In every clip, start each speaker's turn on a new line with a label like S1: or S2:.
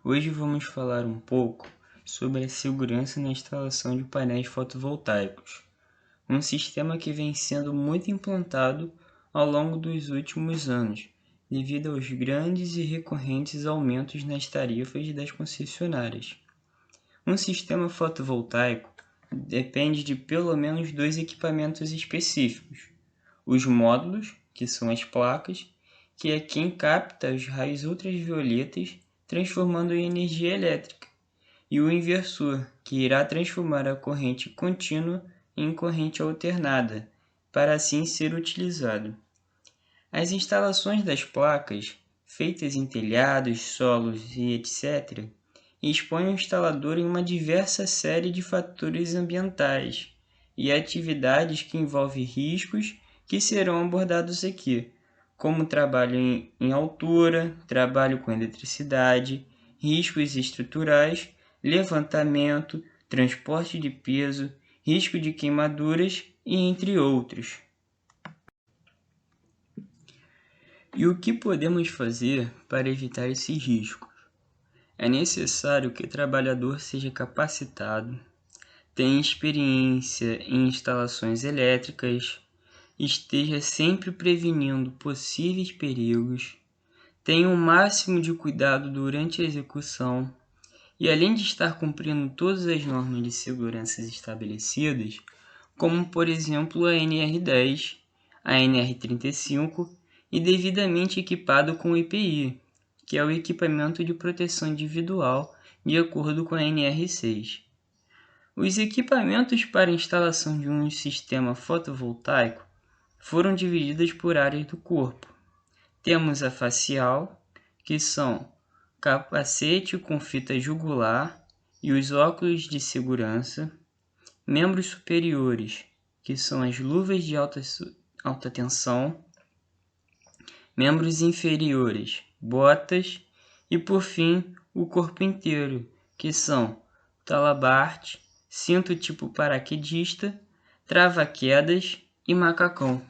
S1: Hoje vamos falar um pouco sobre a segurança na instalação de painéis fotovoltaicos, um sistema que vem sendo muito implantado ao longo dos últimos anos, devido aos grandes e recorrentes aumentos nas tarifas das concessionárias. Um sistema fotovoltaico depende de pelo menos dois equipamentos específicos: os módulos, que são as placas, que é quem capta os raios ultravioletas, transformando em energia elétrica, e o inversor, que irá transformar a corrente contínua em corrente alternada, para assim ser utilizado. As instalações das placas, feitas em telhados, solos e etc., expõem o instalador em uma diversa série de fatores ambientais e atividades que envolvem riscos que serão abordados aqui, como trabalho em altura, trabalho com eletricidade, riscos estruturais, levantamento, transporte de peso, risco de queimaduras e entre outros. E o que podemos fazer para evitar esses riscos? É necessário que o trabalhador seja capacitado, tenha experiência em instalações elétricas, esteja sempre prevenindo possíveis perigos, tenha o máximo de cuidado durante a execução e, além de estar cumprindo todas as normas de segurança estabelecidas, como por exemplo a NR10, a NR35 e devidamente equipado com o EPI, que é o equipamento de proteção individual de acordo com a NR6. Os equipamentos para instalação de um sistema fotovoltaico foram divididos por áreas do corpo. Temos a facial, que são capacete com fita jugular e os óculos de segurança, membros superiores, que são as luvas de alta tensão, membros inferiores, botas e, por fim, o corpo inteiro, que são talabarte, cinto tipo paraquedista, trava-quedas e macacão.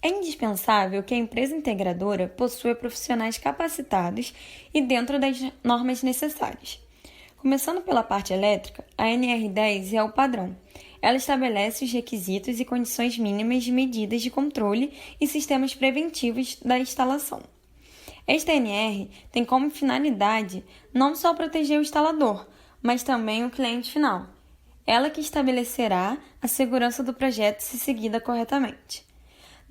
S2: É indispensável que a empresa integradora possua profissionais capacitados e dentro das normas necessárias. Começando pela parte elétrica, a NR10 é o padrão. Ela estabelece os requisitos e condições mínimas de medidas de controle e sistemas preventivos da instalação. Esta NR tem como finalidade não só proteger o instalador, mas também o cliente final. Ela que estabelecerá a segurança do projeto se seguida corretamente.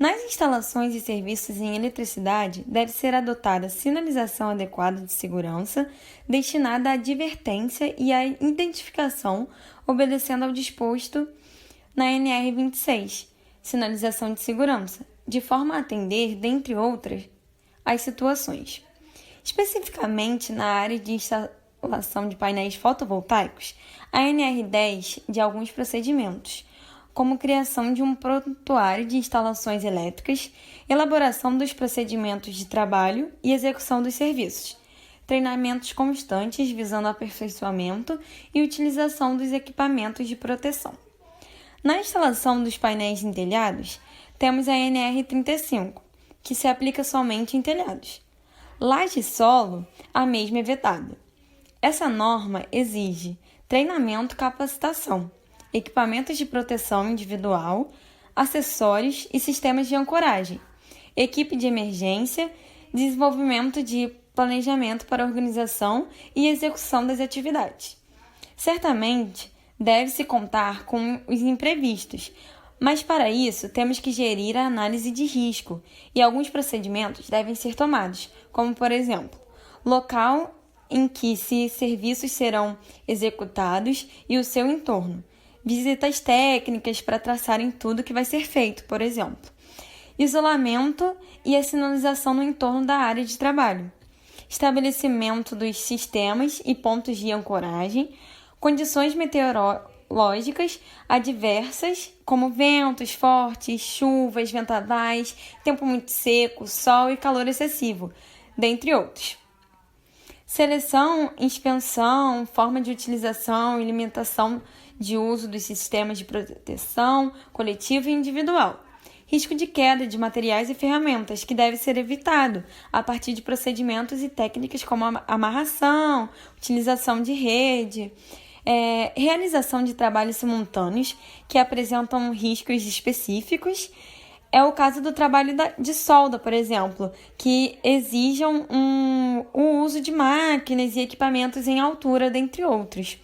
S2: Nas instalações e serviços em eletricidade, deve ser adotada sinalização adequada de segurança, destinada à advertência e à identificação, obedecendo ao disposto na NR26, sinalização de segurança, de forma a atender, dentre outras, as situações. Especificamente na área de instalação de painéis fotovoltaicos, a NR10 de alguns procedimentos, como criação de um prontuário de instalações elétricas, elaboração dos procedimentos de trabalho e execução dos serviços, treinamentos constantes visando aperfeiçoamento e utilização dos equipamentos de proteção. Na instalação dos painéis em telhados, temos a NR35, que se aplica somente em telhados. Laje e solo, a mesma é vetada. Essa norma exige treinamento e capacitação, equipamentos de proteção individual, acessórios e sistemas de ancoragem, equipe de emergência, desenvolvimento de planejamento para organização e execução das atividades. Certamente, deve-se contar com os imprevistos, mas para isso temos que gerir a análise de risco e alguns procedimentos devem ser tomados, como por exemplo, local em que serviços serão executados e o seu entorno, visitas técnicas para traçarem tudo que vai ser feito, por exemplo, isolamento e a sinalização no entorno da área de trabalho, estabelecimento dos sistemas e pontos de ancoragem, condições meteorológicas adversas, como ventos fortes, chuvas, vendavais, tempo muito seco, sol e calor excessivo, dentre outros. Seleção, inspeção, forma de utilização e limitação de uso dos sistemas de proteção coletiva e individual. Risco de queda de materiais e ferramentas, que deve ser evitado a partir de procedimentos e técnicas como amarração, utilização de rede, realização de trabalhos simultâneos que apresentam riscos específicos. É o caso do trabalho de solda, por exemplo, que exijam o uso de máquinas e equipamentos em altura, dentre outros.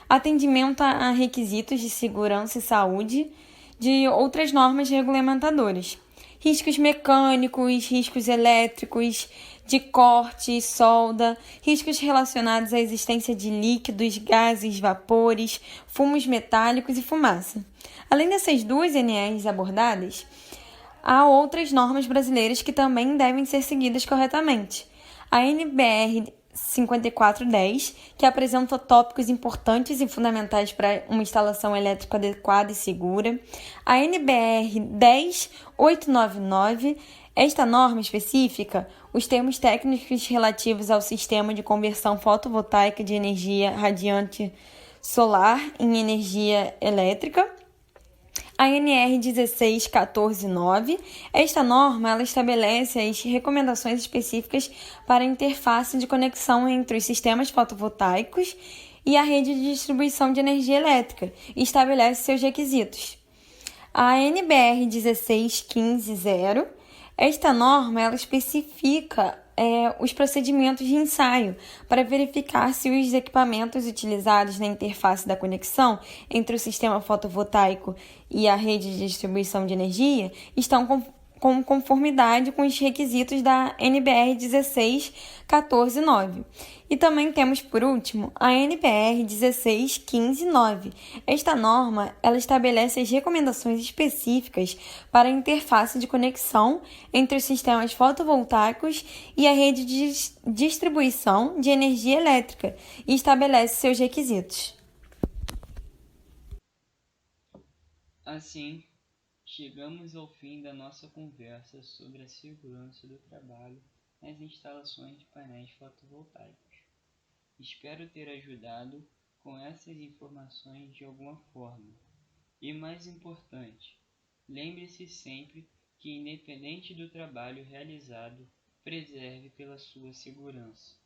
S2: Atendimento a requisitos de segurança e saúde de outras normas regulamentadoras. Riscos mecânicos, riscos elétricos, de corte, solda, riscos relacionados à existência de líquidos, gases, vapores, fumos metálicos e fumaça. Além dessas duas NRs abordadas, há outras normas brasileiras que também devem ser seguidas corretamente. A NBR 5410, que apresenta tópicos importantes e fundamentais para uma instalação elétrica adequada e segura. A NBR 10899, esta norma específica, os termos técnicos relativos ao sistema de conversão fotovoltaica de energia radiante solar em energia elétrica. A NR 16149, esta norma ela estabelece as recomendações específicas para a interface de conexão entre os sistemas fotovoltaicos e a rede de distribuição de energia elétrica e estabelece seus requisitos. A NBR 16150, esta norma ela especifica os procedimentos de ensaio para verificar se os equipamentos utilizados na interface da conexão entre o sistema fotovoltaico e a rede de distribuição de energia estão com conformidade com os requisitos da NBR 16149. E também temos, por último, a NBR 16159. Esta norma ela estabelece as recomendações específicas para a interface de conexão entre os sistemas fotovoltaicos e a rede de distribuição de energia elétrica e estabelece seus requisitos.
S1: Assim, chegamos ao fim da nossa conversa sobre a segurança do trabalho nas instalações de painéis fotovoltaicos. Espero ter ajudado com essas informações de alguma forma. E mais importante, lembre-se sempre que, independente do trabalho realizado, preserve pela sua segurança.